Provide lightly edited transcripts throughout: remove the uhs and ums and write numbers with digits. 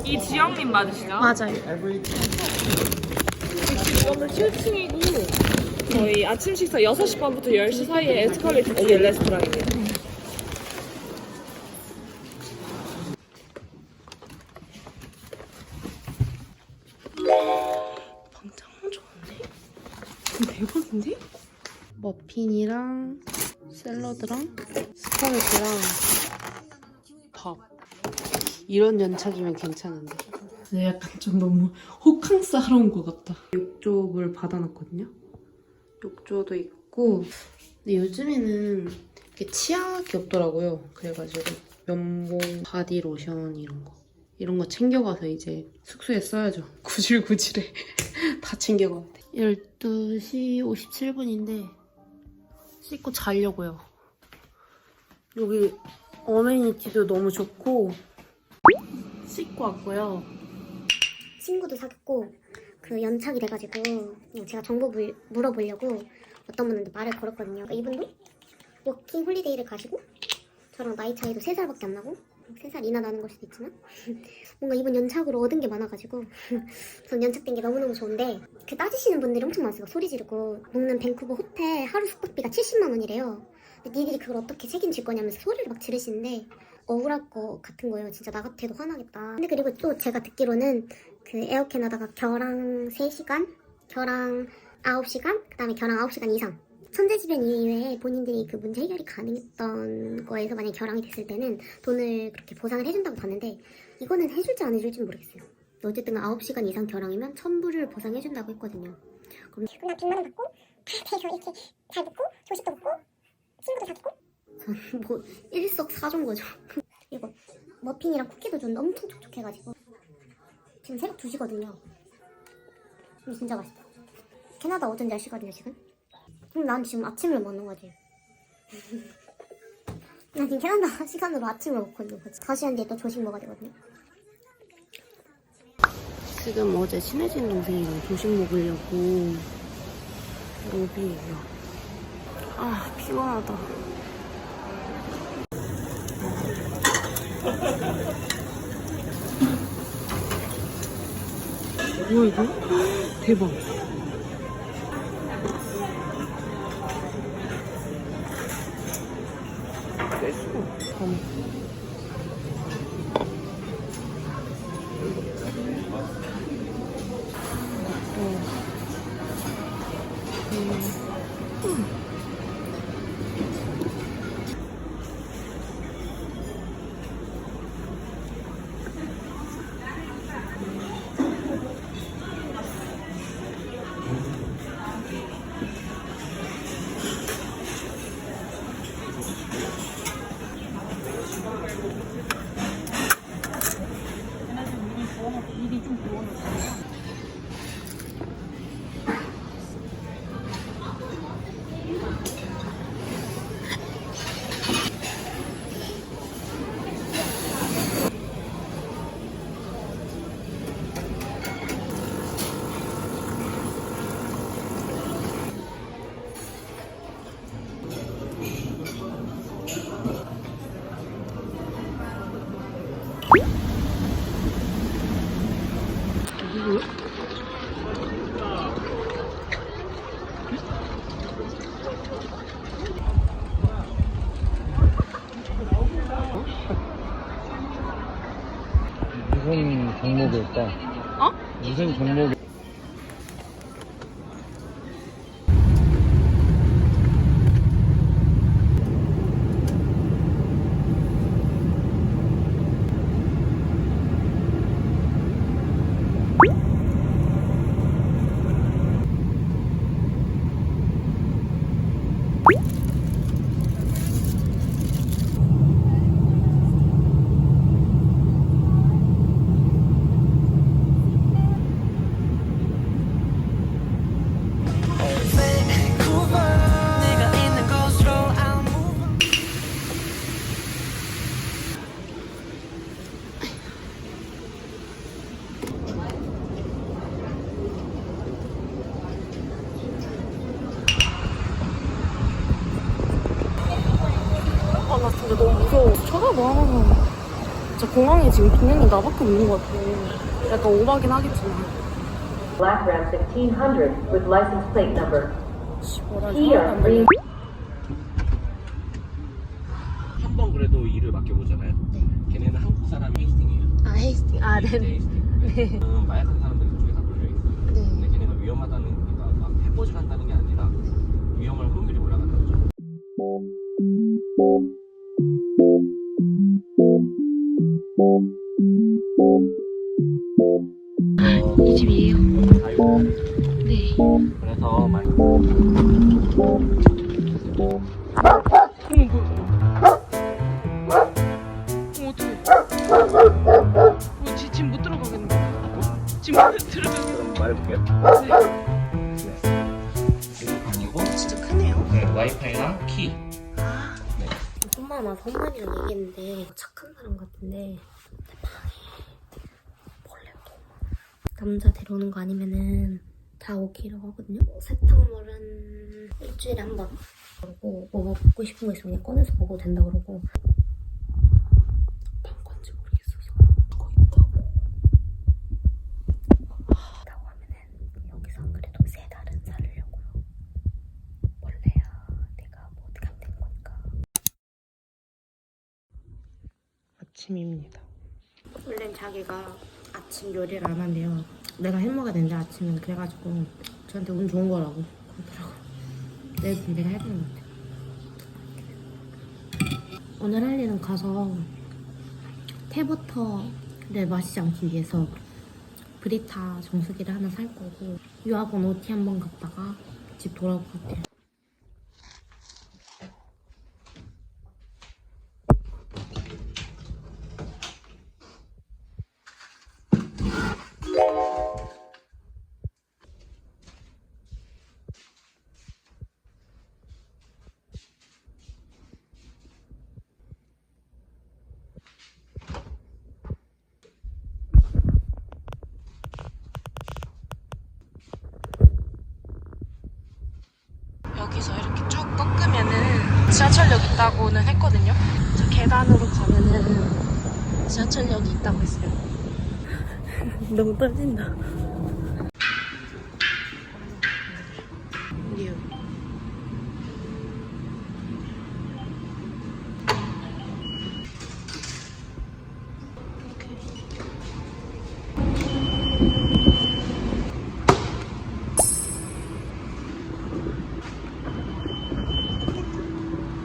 이지영님 맞으시죠? 맞아요. 이거는 7층이고 저희 아침 식사 6시 반부터 10시 사이에 에스컬레이터 뒤에 레스토랑입니다. 방장 좋은데? 대박인데? 머핀이랑 샐러드랑 스파게티랑 밥. 이런 연착이면 괜찮은데. 근데 약간 좀 너무 호캉스 하러 온 것 같다. 욕조를 받아놨거든요. 욕조도 있고. 근데 요즘에는 이렇게 치약이 없더라고요. 그래가지고 면봉, 바디로션 이런 거 챙겨가서 이제 숙소에 써야죠. 구질구질해. 다 챙겨가야 돼. 12시 57분인데 씻고 자려고요. 여기 어메니티도 너무 좋고 씻고 왔고요. 친구도 사귀었고 그 연착이 돼가지고 그냥 제가 정보 물어보려고 어떤 분한테 말을 걸었거든요. 그러니까 이분도 워킹 홀리데이를 가시고 저랑 나이 차이도 3살밖에 안 나고 3살이나 나는 걸 수도 있지만 뭔가 이번 연착으로 얻은 게 많아가지고 전 연착된 게 너무너무 좋은데 그 따지시는 분들이 엄청 많았어요. 막 소리 지르고 묵는 밴쿠버 호텔 하루 숙박비가 70만 원이래요. 근데 니들이 그걸 어떻게 책임질 거냐면서 소리를 막 지르시는데 억울할 것 같은 거예요. 진짜 나 같아도 화나겠다. 근데 그리고 또 제가 듣기로는 그 에어 캐나다가 결항 3시간, 결항 9시간, 그 다음에 결항 9시간 이상 천재지변 이외에 본인들이 그 문제 해결이 가능했던 거에서 만약에 결항이 됐을 때는 돈을 그렇게 보상을 해준다고 봤는데 이거는 해줄지 안 해줄지는 모르겠어요. 어쨌든 9시간 이상 결항이면 1,000불을 보상해준다고 했거든요. 그럼 나 100만 원 받고 배에서 이렇게 잘 먹고 조식도 먹고 친구도 사귀고 뭐 일석사조인 거죠. 이거 머핀이랑 쿠키도 줬는데 엄청 촉촉해가지고 지금 새벽 2시거든요. 근데 진짜 맛있다. 캐나다 오전 10시거든요 지금. 그럼 난 지금 아침을 먹는 거지. 난 지금 캐나다 시간으로 아침을 먹고 있는 거지. 다시 한 뒤에 또 조식 먹어야 되거든요. 지금 어제 친해진 동생이랑 조식 먹으려고 로비예요. 아 피곤하다. 뭐야 이거? 대박. 뺄 수가 없어. 무슨 종목일까? 어? 무슨 종목? 진짜 공항에 지금 동행이 나밖에 없는 것 같아. 약간 오바긴 하겠지만. Black Ram 1600 with license plate number 뭐라 Kia Green. 한 번 그래도 일을 맡겨보잖아요. 걔네는 한국 사람 헤이스팅이에요. 아, 헤이스팅. 아, 네. 헤이스팅. 마약한 사람들이 그쪽에 다 몰려 있어요. 네. 근데 걔네가 위험하다는 게가 막 해보질 한다는 게 아니라 위험할 확률이 올라간다는 거죠. 이 집이에요. 자유. 네. 그래서 막 지금 못 들어가겠는데. 지금 못 들어가겠는데. 그럼 말해볼게요. 이거 방이고 진짜 크네요. 네, 와이파이랑 키. 엄마가 엄마랑 얘기했는데 착한 사람 같은데 방에 벌레가 너무 많아. 남자 데려오는 거 아니면은 다 오기로 하거든요. 세탁물은 일주일에 한 번. 그리고 뭐 먹고 싶은 거 있으면 그냥 꺼내서 먹어도 된다 그러고. 방건지 모르겠어서 거기 있다고. 있다고 하면은 여기서 그래도 3달은 살려고요. 벌레야 내가 뭐 어떻게 하면 되는 거니까. 아침입니다. 원래는 자기가 아침 요리를 안 한대요. 내가 해 먹어야 되는데 아침은 그래가지고 저한테 운 좋은 거라고 그러더라고. 내가 해보는 것 같아. 오늘 할 일은 가서 테버터를 마시지 않기 위해서 브리타 정수기를 하나 살 거고 유학원 OT 한번 갔다가 집 돌아올 것 같아요. 여기서 이렇게 쭉 꺾으면은 지하철역 있다고는 했거든요. 저 계단으로 가면은 지하철역이 있다고 했어요. 너무 떨린다. 뉴.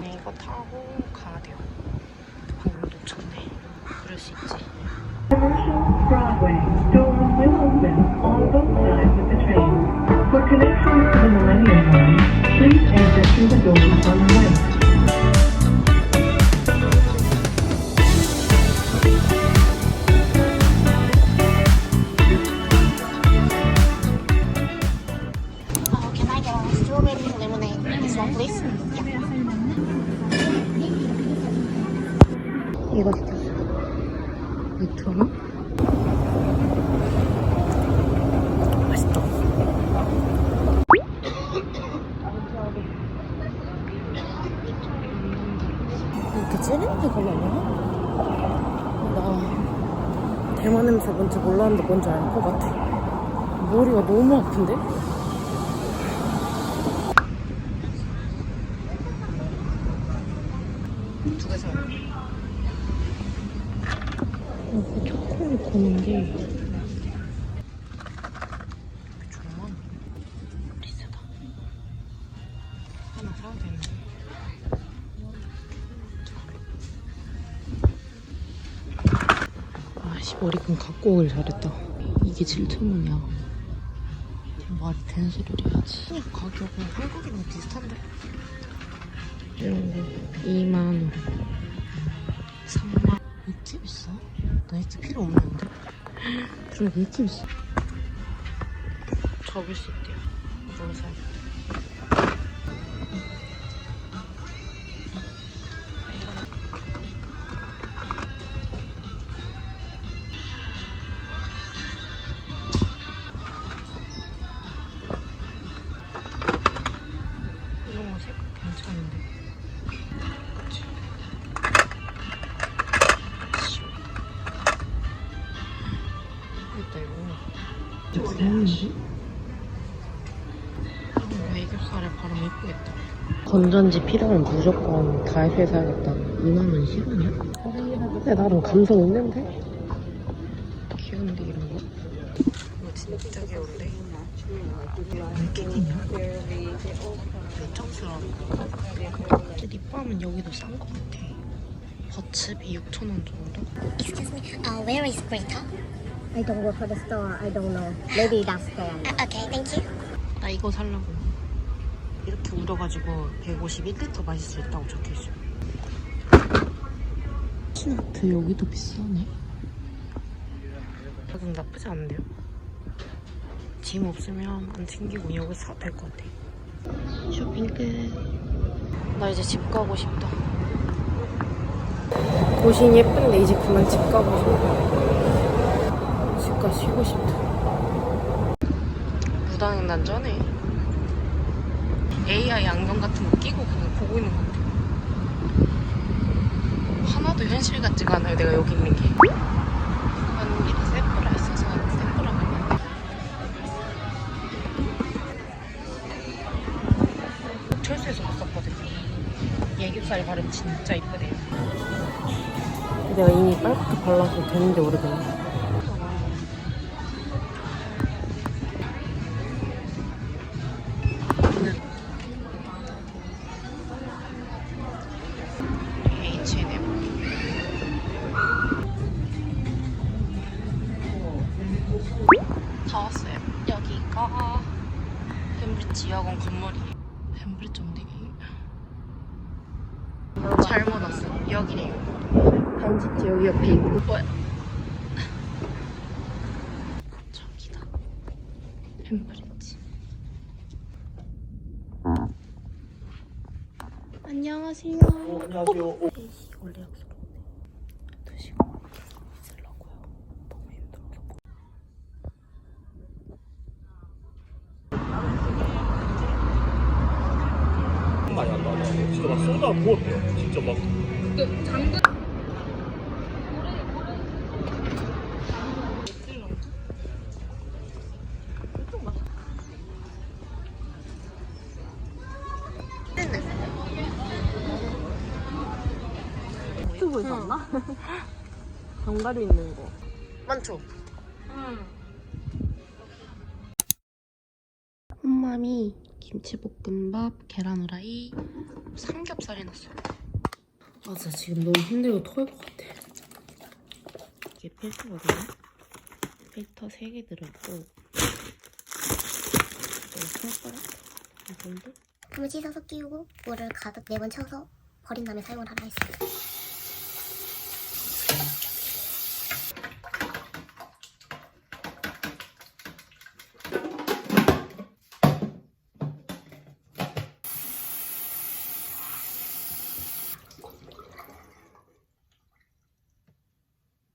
이거 타고 가야 돼요. 방금 놓쳤네. 그럴 수 있지. Commercial Broadway doors will open on both sides of the train. For connections to the Millennium Line, please exit through the doors on the right. Can I get a strawberry lemonade? This one, please. 이거 시켰어. 메트로나? 맛있다. 이렇게 찌는데 걸려나? 나 대만 냄새 뭔지 몰랐는데 뭔지 알 것 같아. 머리가 너무 아픈데? 두 개 사요. 그 초콜릿 거는 게 정말 비싸다. 하나 사야 되는데. 아씨 머리끈 갖고 오길 잘했다. 이게 7,000원이야. 말이 되는 소리를 해야지. 가격은 한국이랑 비슷한데? 이런 거 2만원 3만원. 왜 이렇게 비싸? 나 이렇게 필요 없는데? 그럼 왜 이렇게 비싸? 접을 수 있대요. 이걸로 사야겠다. 이런 거 색깔 괜찮은데. 그치? 예쁘겠다 이거. 귀여운데? 애교살에 바르면 예쁘겠다. 건전지 필요하면 무조건 다이소에 사야겠다. 2만원 싫으냐? 근데 나름 감성 있는데? 귀여운데 이런 거? 이거 진짜 귀여운데? 왜 이렇게 기냐? 요청스러워. 근데 립밤은 여기도 싼 거 같아. 버츠비 6,000원 정도? Excuse me, where is Greta? I don't work for the store. I don't know. Maybe downstairs. Okay, thank you. 나 이거 살라고. 이렇게 우려가지고 151리터 마실 수 있다고 적혀있어. 키나트 여기도 비싸네. 가격 나쁘지 않은데요? 짐 없으면 안 챙기고 여기서 사도 될 것 같아. 쇼핑 끝. 나 이제 집 가고 싶다. 도시는 예쁜데 이제 그만 집 가고 싶다. 집 가 쉬고 싶다. 무당횡단 전에 AI 안경 같은 거 끼고 그냥 보고 있는 것 같아. 하나도 현실 같지가 않아요, 내가 여기 있는 게. 가는 길에 세프라 있어서 세프라 가면 철수에서 봤었거든요. 애교살 바르면 진짜 이쁘대요. 내가 이미 빨갛게 발라서 되는지 오래됐네. 다 왔어요. 여기가 햄브리지 여학원 건물이에요. 햄브리지 어디? 잘못 왔어. 여기래요. 반지트 여기 옆에 있고. 뭐야? 저기다. 햄브리지. 안녕하세요. 안녕하세요. 3시 원래 약속인데 2시간 있으려고요. 너무 힘들어서. 많이 안 나와. 진짜 막 쏟아 부었대요. 진짜 막. 유튜브 있었나? 견과류 있는 거. 많죠? 엄마미 김치볶음밥, 계란후라이, 삼겹살 해놨어요. 맞아, 지금 너무 힘들고 토할 것 같아. 이게 필터거든요. 필터 3개 들어있고 손가락 이 정도? 물을 씻어서 끼우고 물을 가득 4번 채워서 버린 다음에 사용을 하라 했어요.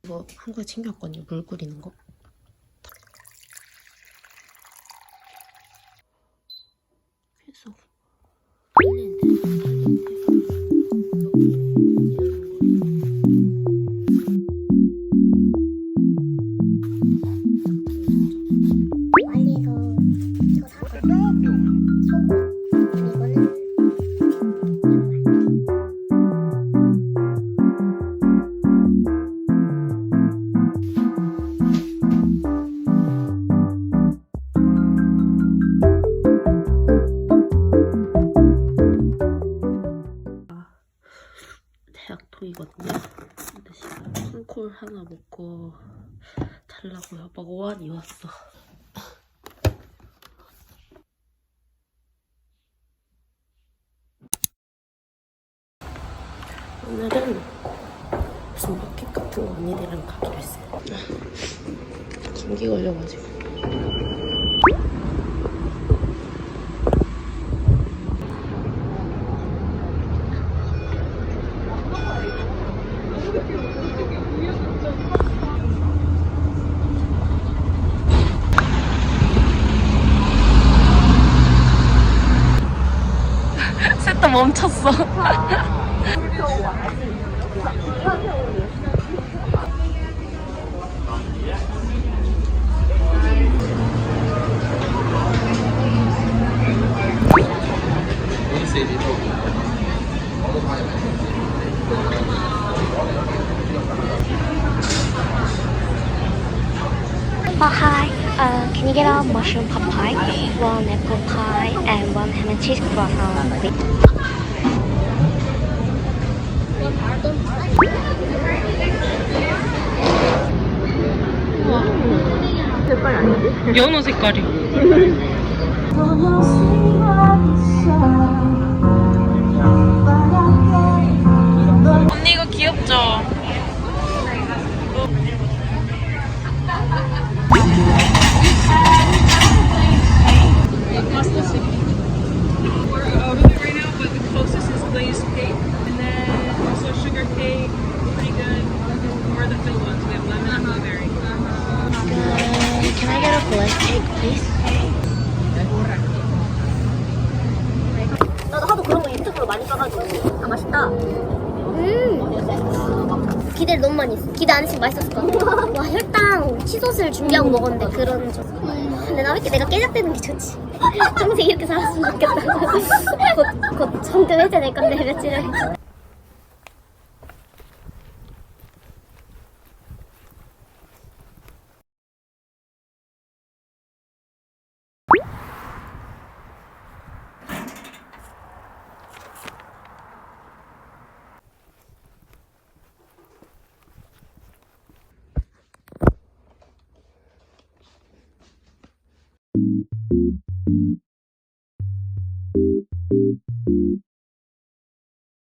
이거 한 가지 챙겼거든요. 물 끓이는 거. 계속 알리에서 이거 사왔거든요. 소금, 이거는 대학 토이거든요. 근데 지금 술콜 하나 먹고 자려고요. 막 오한이 왔어. 오늘은 무슨 마켓 같은 거 언니들이랑 가기로 했어요. 감기 걸려가지고. 셋다 멈췄어. Oh, hi. Can you get a mushroom pot pie, one apple pie, and one ham and cheese croissant, please? 연어 색깔이. 언니 이거 귀엽죠? Can I get a black cake, please? 나도 하도 그런 거 유튜브로 많이 봐가지고. 아, 맛있다. 기대를 너무 많이 했어. 기대 안 했으면 맛있었을 것 같아. 와, 혈당 치솟을 준비하고 먹었는데 그런 좀. 근데 나 왜 이렇게 내가 깨작대는 게 좋지? 평생 이렇게 살았으면 좋겠다. 곧 정도 해제될 건데 며칠 후에.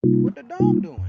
What the dog doing?